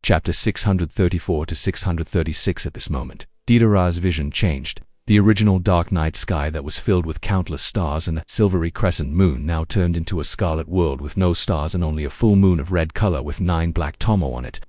Chapter 634 to 636. At this moment, Deidara's vision changed. The original dark night sky that was filled with countless stars and a silvery crescent moon now turned into a scarlet world with no stars and only a full moon of red color with 9 black tomo on it.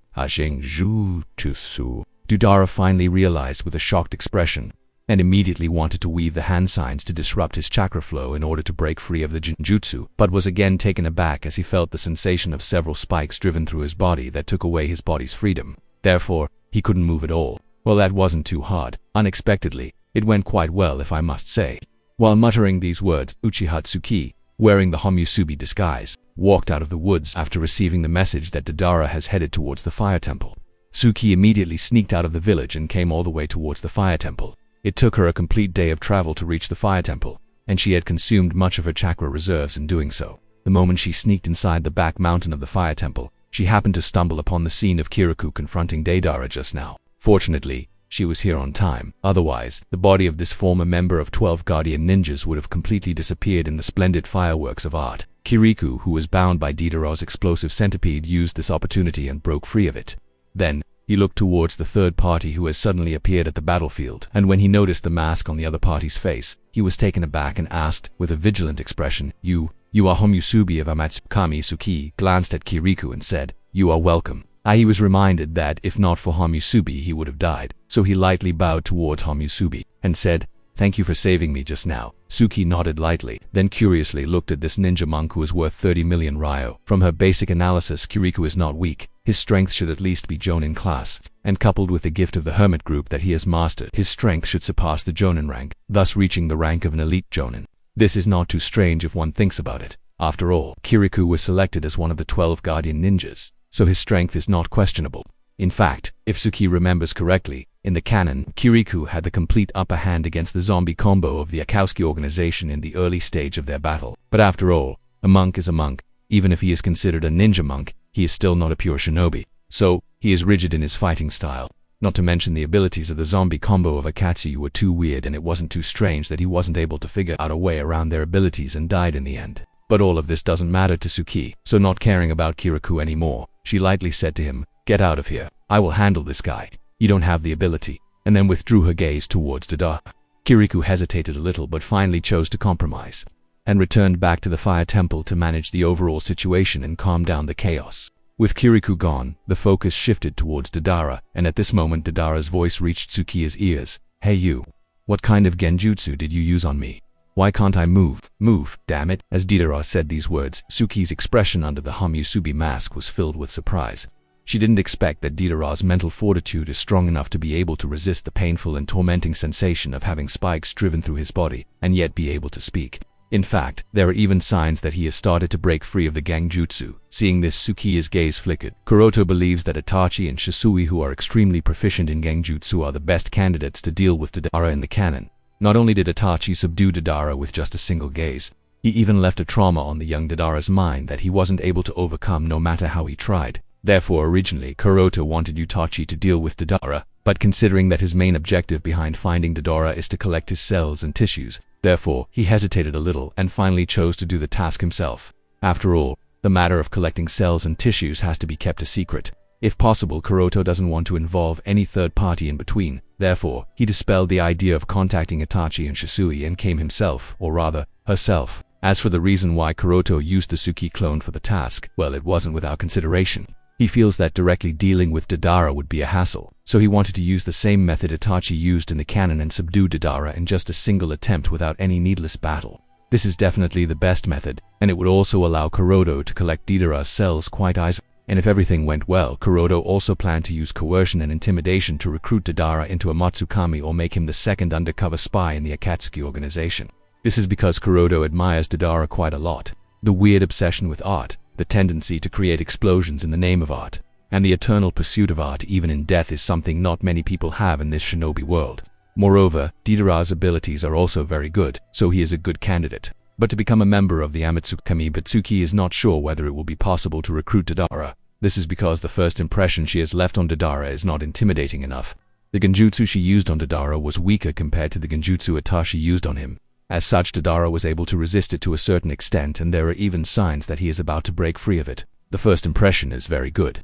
Deidara finally realized with a shocked expression, and immediately wanted to weave the hand signs to disrupt his chakra flow in order to break free of the genjutsu, but was again taken aback as he felt the sensation of several spikes driven through his body that took away his body's freedom. Therefore, he couldn't move at all. Well, that wasn't too hard. Unexpectedly, it went quite well, if I must say. While muttering these words, Uchiha Tsuki, wearing the Homusubi disguise, walked out of the woods after receiving the message that Deidara has headed towards the fire temple. Tsuki immediately sneaked out of the village and came all the way towards the fire temple. It took her a complete day of travel to reach the fire temple, and she had consumed much of her chakra reserves in doing so. The moment she sneaked inside the back mountain of the fire temple, she happened to stumble upon the scene of Kirikou confronting Deidara just now. Fortunately, she was here on time. Otherwise, the body of this former member of 12 Guardian Ninjas would have completely disappeared in the splendid fireworks of art. Kirikou, who was bound by Deidara's explosive centipede, used this opportunity and broke free of it. Then, he looked towards the third party who has suddenly appeared at the battlefield, and when he noticed the mask on the other party's face, he was taken aback and asked, with a vigilant expression, You are Homusubi of Amatsukami. Tsuki glanced at Kirikou and said, You are welcome. He was reminded that if not for Homusubi he would have died, so he lightly bowed towards Homusubi, and said, Thank you for saving me just now. Tsuki nodded lightly, then curiously looked at this ninja monk who is worth 30 million ryo. From her basic analysis, Kirikou is not weak. His strength should at least be Jonin class, and coupled with the gift of the hermit group that he has mastered, his strength should surpass the Jonin rank, thus reaching the rank of an elite Jonin. This is not too strange if one thinks about it. After all, Kirikou was selected as one of the 12 Guardian Ninjas, so his strength is not questionable. In fact, if Tsuki remembers correctly, in the canon, Kirikou had the complete upper hand against the zombie combo of the Akatsuki organization in the early stage of their battle. But after all, a monk is a monk. Even if he is considered a ninja monk, he is still not a pure shinobi. So, he is rigid in his fighting style. Not to mention the abilities of the zombie combo of Akatsuki were too weird, and it wasn't too strange that he wasn't able to figure out a way around their abilities and died in the end. But all of this doesn't matter to Tsuki, so not caring about Kirikou anymore, she lightly said to him, Get out of here. I will handle this guy. You don't have the ability. And then withdrew her gaze towards Deidara. Kirikou hesitated a little but finally chose to compromise, and returned back to the fire temple to manage the overall situation and calm down the chaos. With Kirikou gone, the focus shifted towards Deidara, and at this moment Deidara's voice reached Tsuki's ears. Hey you. What kind of genjutsu did you use on me? Why can't I move? Move, damn it. As Deidara said these words, Tsuki's expression under the Homusubi mask was filled with surprise. She didn't expect that Deidara's mental fortitude is strong enough to be able to resist the painful and tormenting sensation of having spikes driven through his body, and yet be able to speak. In fact, there are even signs that he has started to break free of the genjutsu. Seeing this, Tsuki's gaze flickered. Kuroto believes that Itachi and Shisui, who are extremely proficient in genjutsu, are the best candidates to deal with Deidara in the canon. Not only did Itachi subdue Deidara with just a single gaze, he even left a trauma on the young Deidara's mind that he wasn't able to overcome no matter how he tried. Therefore, originally, Kuroto wanted Itachi to deal with Deidara, but considering that his main objective behind finding Deidara is to collect his cells and tissues, therefore, he hesitated a little and finally chose to do the task himself. After all, the matter of collecting cells and tissues has to be kept a secret. If possible, Kuroto doesn't want to involve any third party in between. Therefore, he dispelled the idea of contacting Itachi and Shisui and came himself, or rather, herself. As for the reason why Kuroto used the Tsuki clone for the task, well, it wasn't without consideration. He feels that directly dealing with Deidara would be a hassle, so he wanted to use the same method Itachi used in the canon and subdue Deidara in just a single attempt without any needless battle. This is definitely the best method, and it would also allow Kuroto to collect Deidara's cells quite easily. And if everything went well, Kuroto also planned to use coercion and intimidation to recruit Deidara into a Matsukami or make him the second undercover spy in the Akatsuki organization. This is because Kuroto admires Deidara quite a lot. The weird obsession with art, the tendency to create explosions in the name of art, and the eternal pursuit of art even in death is something not many people have in this shinobi world. Moreover, Deidara's abilities are also very good, so he is a good candidate. But to become a member of the Amatsukami, Tsuki is not sure whether it will be possible to recruit Deidara. This is because the first impression she has left on Deidara is not intimidating enough. The genjutsu she used on Deidara was weaker compared to the genjutsu Itachi used on him. As such, Deidara was able to resist it to a certain extent, and there are even signs that he is about to break free of it. The first impression is very good.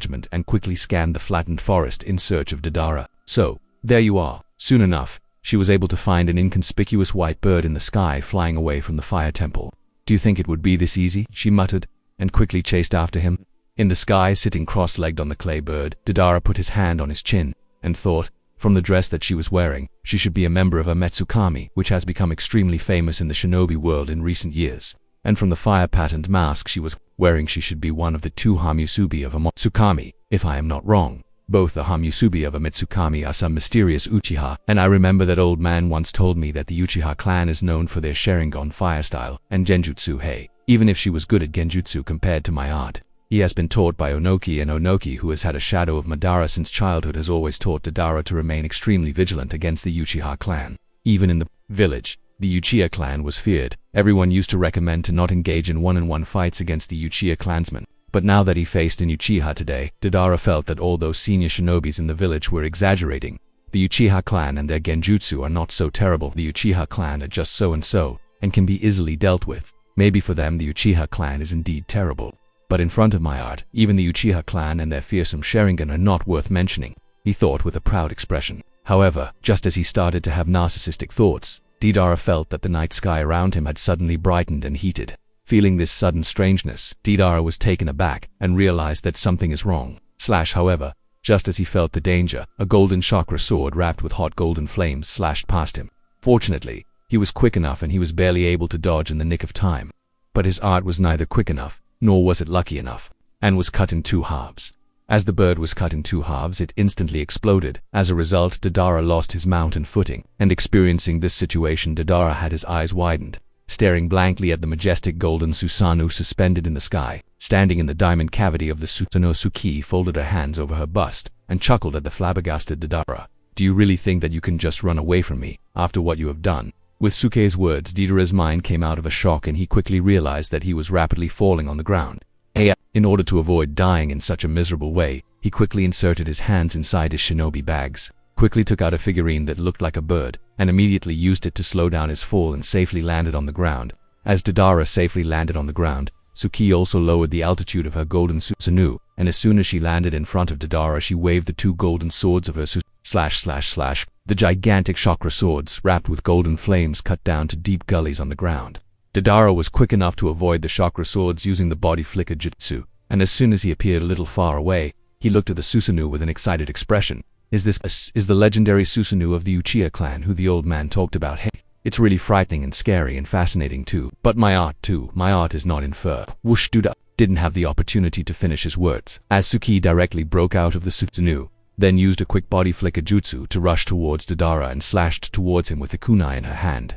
judgment and quickly scanned the flattened forest in search of Deidara. So, there you are. Soon enough, she was able to find an inconspicuous white bird in the sky flying away from the fire temple. Do you think it would be this easy? She muttered, and quickly chased after him. In the sky, sitting cross-legged on the clay bird, Deidara put his hand on his chin, and thought, from the dress that she was wearing, she should be a member of a Metsukami, which has become extremely famous in the shinobi world in recent years. And from the fire-patterned mask she was wearing, she should be one of the 2 Hamusubi of a Mitsukami, if I am not wrong. Both the Hamusubi of a Mitsukami are some mysterious uchiha, and I remember that old man once told me that the Uchiha clan is known for their Sharingan fire style and genjutsu. Hey, even if she was good at genjutsu compared to my aunt, he has been taught by Onoki, and Onoki, who has had a shadow of Madara since childhood, has always taught Deidara to remain extremely vigilant against the Uchiha clan. Even in the village, The Uchiha clan was feared. Everyone used to recommend to not engage in one-on-one fights against the Uchiha clansmen. But now that he faced an Uchiha today, Deidara felt that although senior shinobis in the village were exaggerating, the Uchiha clan and their genjutsu are not so terrible. The Uchiha clan are just so and can be easily dealt with. Maybe for them the Uchiha clan is indeed terrible. But in front of my art, even the Uchiha clan and their fearsome Sharingan are not worth mentioning, he thought with a proud expression. However, just as he started to have narcissistic thoughts, Deidara felt that the night sky around him had suddenly brightened and heated. Feeling this sudden strangeness, Deidara was taken aback and realized that something is wrong. However, just as he felt the danger, a golden chakra sword wrapped with hot golden flames slashed past him. Fortunately, he was quick enough and he was barely able to dodge in the nick of time. But his art was neither quick enough, nor was it lucky enough, and was cut in two halves. As the bird was cut in two halves, it instantly exploded. As a result, Deidara lost his mountain footing, and experiencing this situation, Deidara had his eyes widened, staring blankly at the majestic golden Susanoo suspended in the sky. Standing in the diamond cavity of the Susanoo, Suki folded her hands over her bust and chuckled at the flabbergasted Deidara. "Do you really think that you can just run away from me, after what you have done?" With Suke's words, Deidara's mind came out of a shock and he quickly realized that he was rapidly falling on the ground. In order to avoid dying in such a miserable way, he quickly inserted his hands inside his shinobi bags, quickly took out a figurine that looked like a bird, and immediately used it to slow down his fall and safely landed on the ground. As Deidara safely landed on the ground, Suki also lowered the altitude of her golden Susanoo, and as soon as she landed in front of Deidara, she waved the two golden swords of her The gigantic chakra swords, wrapped with golden flames, cut down to deep gullies on the ground. Deidara was quick enough to avoid the chakra swords using the body flicker jutsu, and as soon as he appeared a little far away, he looked at the Susanoo with an excited expression. Is the legendary Susanoo of the Uchiha clan who the old man talked about? Hey, it's really frightening and scary and fascinating too. But my art is not in fur. Whoosh Duda didn't have the opportunity to finish his words, as Suki directly broke out of the Susanoo, then used a quick body flicker jutsu to rush towards Deidara and slashed towards him with the kunai in her hand.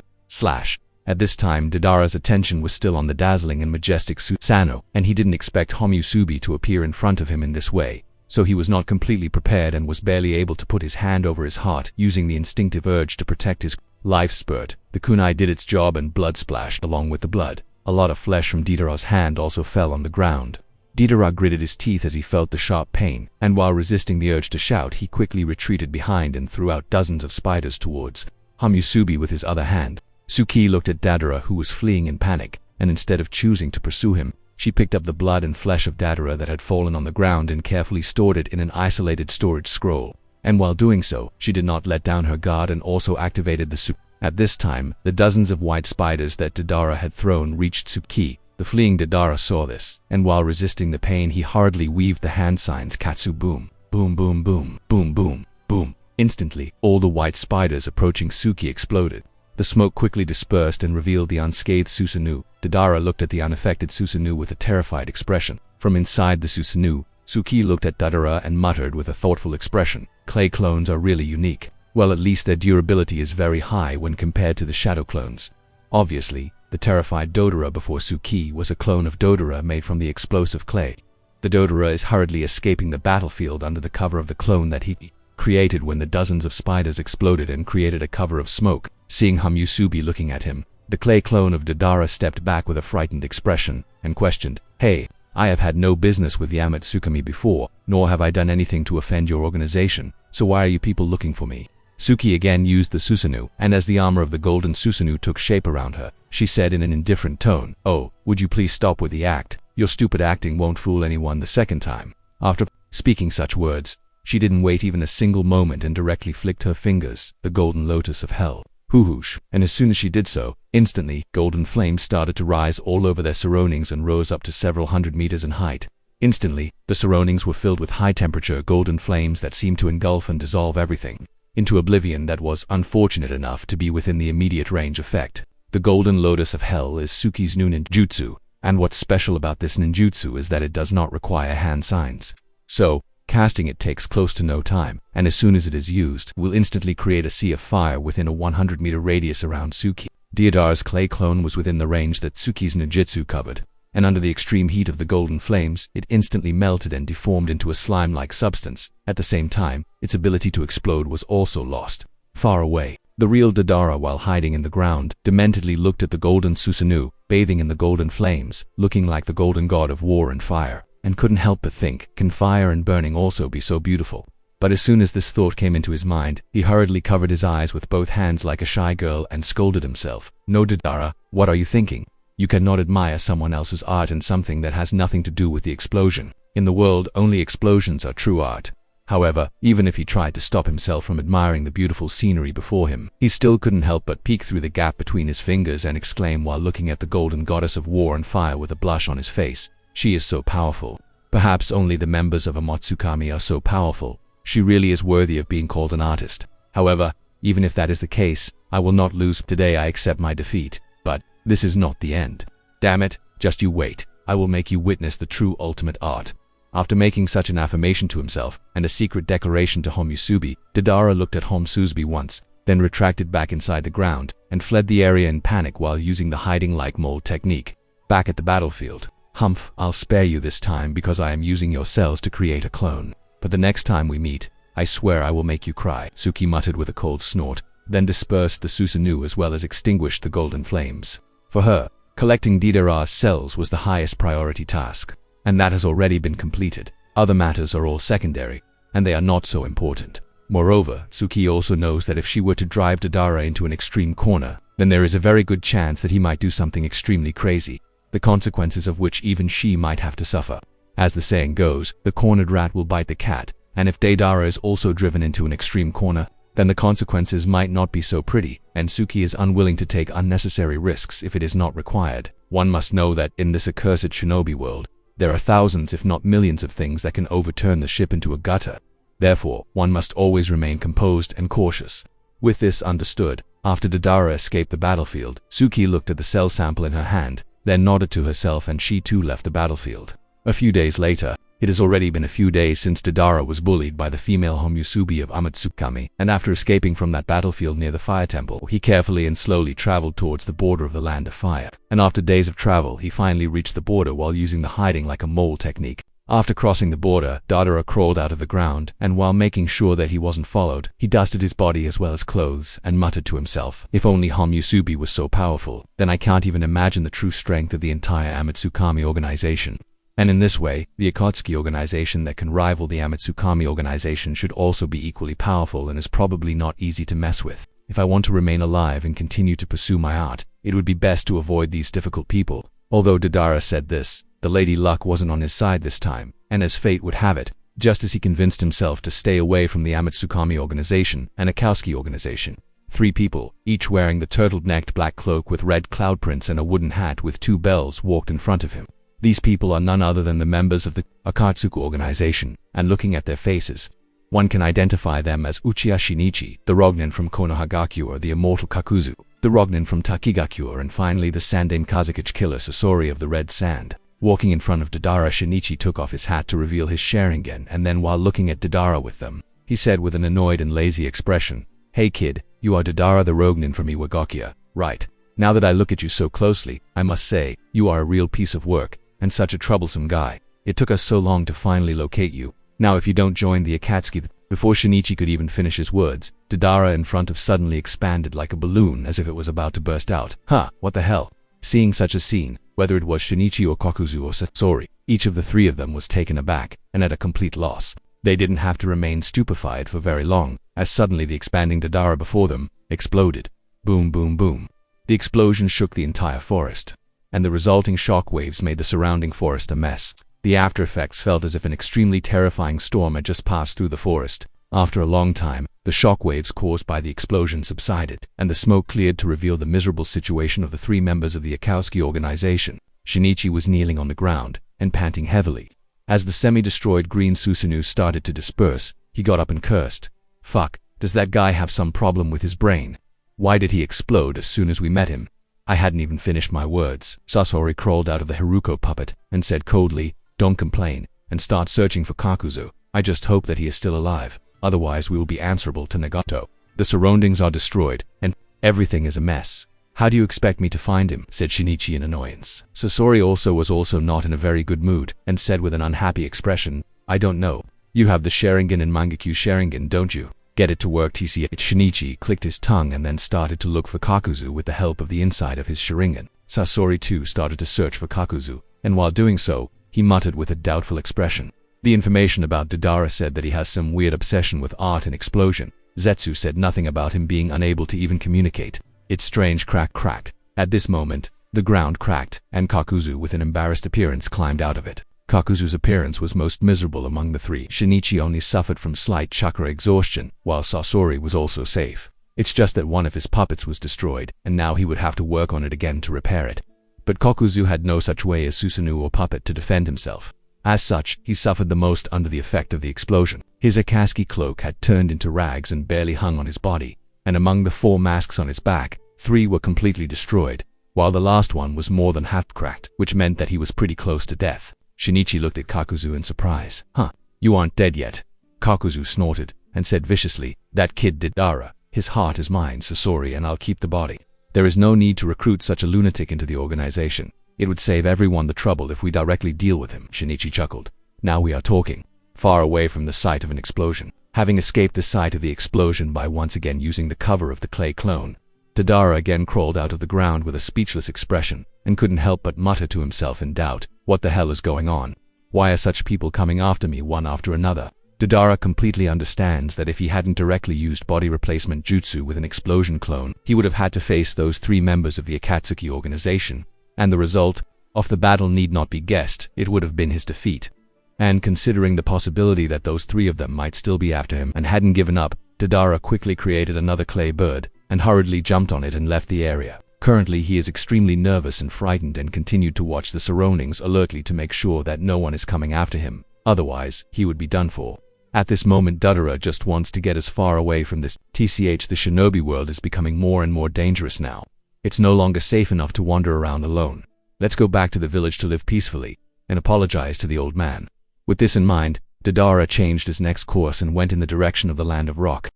At this time, Deidara's attention was still on the dazzling and majestic Susanoo, and he didn't expect Homusubi to appear in front of him in this way, so he was not completely prepared and was barely able to put his hand over his heart, using the instinctive urge to protect his life spurt. The kunai did its job and blood splashed along with the blood. A lot of flesh from Deidara's hand also fell on the ground. Deidara gritted his teeth as he felt the sharp pain, and while resisting the urge to shout, he quickly retreated behind and threw out dozens of spiders towards Homusubi with his other hand. Suki looked at Deidara, who was fleeing in panic, and instead of choosing to pursue him, she picked up the blood and flesh of Deidara that had fallen on the ground and carefully stored it in an isolated storage scroll. And while doing so, she did not let down her guard and also activated the Suki. At this time, the dozens of white spiders that Deidara had thrown reached Suki. The fleeing Deidara saw this, and while resisting the pain, he hurriedly weaved the hand signs Katsu boom, boom boom boom, boom boom, boom. Instantly, all the white spiders approaching Suki exploded. The smoke quickly dispersed and revealed the unscathed Susanoo. Deidara looked at the unaffected Susanoo with a terrified expression. From inside the Susanoo, Suki looked at Deidara and muttered with a thoughtful expression, "Clay clones are really unique. Well, at least their durability is very high when compared to the shadow clones." Obviously, the terrified Deidara before Suki was a clone of Deidara made from the explosive clay. The Deidara is hurriedly escaping the battlefield under the cover of the clone that he created when the dozens of spiders exploded and created a cover of smoke. Seeing Homusubi looking at him, the clay clone of Deidara stepped back with a frightened expression and questioned, "Hey, I have had no business with Yamatsukami before, nor have I done anything to offend your organization, so why are you people looking for me?" Suki again used the Susanoo, and as the armor of the golden Susanoo took shape around her, she said in an indifferent tone, "Oh, would you please stop with the act? Your stupid acting won't fool anyone the second time." After speaking such words, she didn't wait even a single moment and directly flicked her fingers, the golden lotus of hell. Whoosh, and as soon as she did so, instantly, golden flames started to rise all over their surroundings and rose up to several hundred meters in height. Instantly, the surroundings were filled with high-temperature golden flames that seemed to engulf and dissolve everything into oblivion that was unfortunate enough to be within the immediate range effect. The golden lotus of hell is Suki's new ninjutsu, and what's special about this ninjutsu is that it does not require hand signs. So, casting it takes close to no time, and as soon as it is used, will instantly create a sea of fire within a 100-meter radius around Suki. Deidara's clay clone was within the range that Suki's ninjutsu covered, and under the extreme heat of the golden flames, it instantly melted and deformed into a slime-like substance. At the same time, its ability to explode was also lost. Far away, The real Deidara, while hiding in the ground, dementedly looked at the golden Susanoo, bathing in the golden flames, looking like the golden god of war and fire, and couldn't help but think, can fire and burning also be so beautiful? But as soon as this thought came into his mind, he hurriedly covered his eyes with both hands like a shy girl and scolded himself. No, Deidara, what are you thinking? You cannot admire someone else's art in something that has nothing to do with the explosion. In the world, only explosions are true art. However, even if he tried to stop himself from admiring the beautiful scenery before him, he still couldn't help but peek through the gap between his fingers and exclaim while looking at the golden goddess of war and fire with a blush on his face. She is so powerful. Perhaps only the members of a Matsukami are so powerful. She really is worthy of being called an artist. However, even if that is the case, I will not lose. Today I accept my defeat. But this is not the end. Damn it, just you wait. I will make you witness the true ultimate art. After making such an affirmation to himself and a secret declaration to Homusubi, Deidara looked at Homusubi once, then retracted back inside the ground and fled the area in panic while using the hiding like mole technique. Back at the battlefield, Humph, I'll spare you this time because I am using your cells to create a clone. But the next time we meet, I swear I will make you cry, Suki muttered with a cold snort, then dispersed the Susanoo as well as extinguished the golden flames. For her, collecting Deidara's cells was the highest priority task. And that has already been completed. Other matters are all secondary, and they are not so important. Moreover, Suki also knows that if she were to drive Deidara into an extreme corner, then there is a very good chance that he might do something extremely crazy, the consequences of which even she might have to suffer. As the saying goes, the cornered rat will bite the cat, and if Deidara is also driven into an extreme corner, then the consequences might not be so pretty, and Suki is unwilling to take unnecessary risks if it is not required. One must know that in this accursed shinobi world, there are thousands if not millions of things that can overturn the ship into a gutter. Therefore, one must always remain composed and cautious. With this understood, after Deidara escaped the battlefield, Suki looked at the cell sample in her hand, then nodded to herself and she too left the battlefield. A few days later, it has already been a few days since Deidara was bullied by the female Homusubi of Amatsukami, and after escaping from that battlefield near the fire temple, he carefully and slowly traveled towards the border of the land of fire. And after days of travel, he finally reached the border while using the hiding like a mole technique. After crossing the border, Deidara crawled out of the ground, and while making sure that he wasn't followed, he dusted his body as well as clothes and muttered to himself, if only Homusubi was so powerful, then I can't even imagine the true strength of the entire Amatsukami organization. And in this way, the Akatsuki organization that can rival the Amatsukami organization should also be equally powerful and is probably not easy to mess with. If I want to remain alive and continue to pursue my art, it would be best to avoid these difficult people. Although Deidara said this, the Lady Luck wasn't on his side this time, and as fate would have it, just as he convinced himself to stay away from the Amatsukami organization and Akatsuki organization, 3 people, each wearing the turtle-necked black cloak with red cloud prints and a wooden hat with 2 bells, walked in front of him. These people are none other than the members of the Akatsuki organization, and looking at their faces, one can identify them as Uchiha Shinichi, the Rognin from Konohagakure, the immortal Kakuzu, the Rognin from Takigakure, and finally the Sandame Kazukichi killer Sasori of the Red Sand. Walking in front of Deidara, Shinichi took off his hat to reveal his Sharingan, and then while looking at Deidara with them, he said with an annoyed and lazy expression, "Hey kid, you are Deidara the Rognin from Iwagakia, right? Now that I look at you so closely, I must say, you are a real piece of work. And such a troublesome guy. It took us so long to finally locate you. Now if you don't join the Akatsuki." Before Shinichi could even finish his words, Deidara in front of suddenly expanded like a balloon as if it was about to burst out. Huh, what the hell? Seeing such a scene, whether it was Shinichi or Kakuzu or Sasori, each of the 3 of them was taken aback and at a complete loss. They didn't have to remain stupefied for very long, as suddenly the expanding Deidara before them exploded. Boom, boom, boom. The explosion shook the entire forest, and the resulting shock waves made the surrounding forest a mess. The after effects felt as if an extremely terrifying storm had just passed through the forest. After a long time, the shock waves caused by the explosion subsided, and the smoke cleared to reveal the miserable situation of the 3 members of the Akatsuki organization. Shinichi was kneeling on the ground and panting heavily. As the semi-destroyed green Susanoo started to disperse, he got up and cursed. Fuck, does that guy have some problem with his brain? Why did he explode as soon as we met him? I hadn't even finished my words. Sasori crawled out of the Haruko puppet and said coldly, "Don't complain, and start searching for Kakuzu. I just hope that he is still alive. Otherwise we will be answerable to Nagato. The surroundings are destroyed, and everything is a mess. How do you expect me to find him?" said Shinichi in annoyance. Sasori was also not in a very good mood, and said with an unhappy expression, "I don't know. You have the Sharingan and Mangekyou Sharingan, don't you? Get it to work, TCH. Shinichi clicked his tongue and then started to look for Kakuzu with the help of the inside of his Sharingan. Sasori too started to search for Kakuzu, and while doing so, he muttered with a doubtful expression. The information about Deidara said that he has some weird obsession with art and explosion. Zetsu said nothing about him being unable to even communicate. It's strange. Crack. At this moment, the ground cracked, and Kakuzu with an embarrassed appearance climbed out of it. Kakuzu's appearance was most miserable among the three. Shinichi only suffered from slight chakra exhaustion, while Sasori was also safe. It's just that one of his puppets was destroyed, and now he would have to work on it again to repair it. But Kakuzu had no such way as Susanoo or puppet to defend himself. As such, he suffered the most under the effect of the explosion. His Akatsuki cloak had turned into rags and barely hung on his body, and among the 4 masks on his back, 3 were completely destroyed, while the last one was more than half cracked, which meant that he was pretty close to death. Shinichi looked at Kakuzu in surprise. Huh, you aren't dead yet. Kakuzu snorted and said viciously, that kid Deidara, his heart is mine, Sasori, and I'll keep the body. There is no need to recruit such a lunatic into the organization. It would save everyone the trouble if we directly deal with him. Shinichi chuckled. Now we are talking. Far away from the site of an explosion. Having escaped the site of the explosion by once again using the cover of the clay clone, Deidara again crawled out of the ground with a speechless expression, and couldn't help but mutter to himself in doubt, what the hell is going on? Why are such people coming after me one after another? Deidara completely understands that if he hadn't directly used body replacement jutsu with an explosion clone, he would have had to face those 3 members of the Akatsuki organization, and the result of the battle need not be guessed. It would have been his defeat. And considering the possibility that those 3 of them might still be after him and hadn't given up, Deidara quickly created another clay bird and hurriedly jumped on it and left the area. Currently, he is extremely nervous and frightened and continued to watch the surroundings alertly to make sure that no one is coming after him. Otherwise, he would be done for. At this moment, Deidara just wants to get as far away from this. TCH, the shinobi world is becoming more and more dangerous now. It's no longer safe enough to wander around alone. Let's go back to the village to live peacefully and apologize to the old man. With this in mind, Deidara changed his next course and went in the direction of the Land of Rock.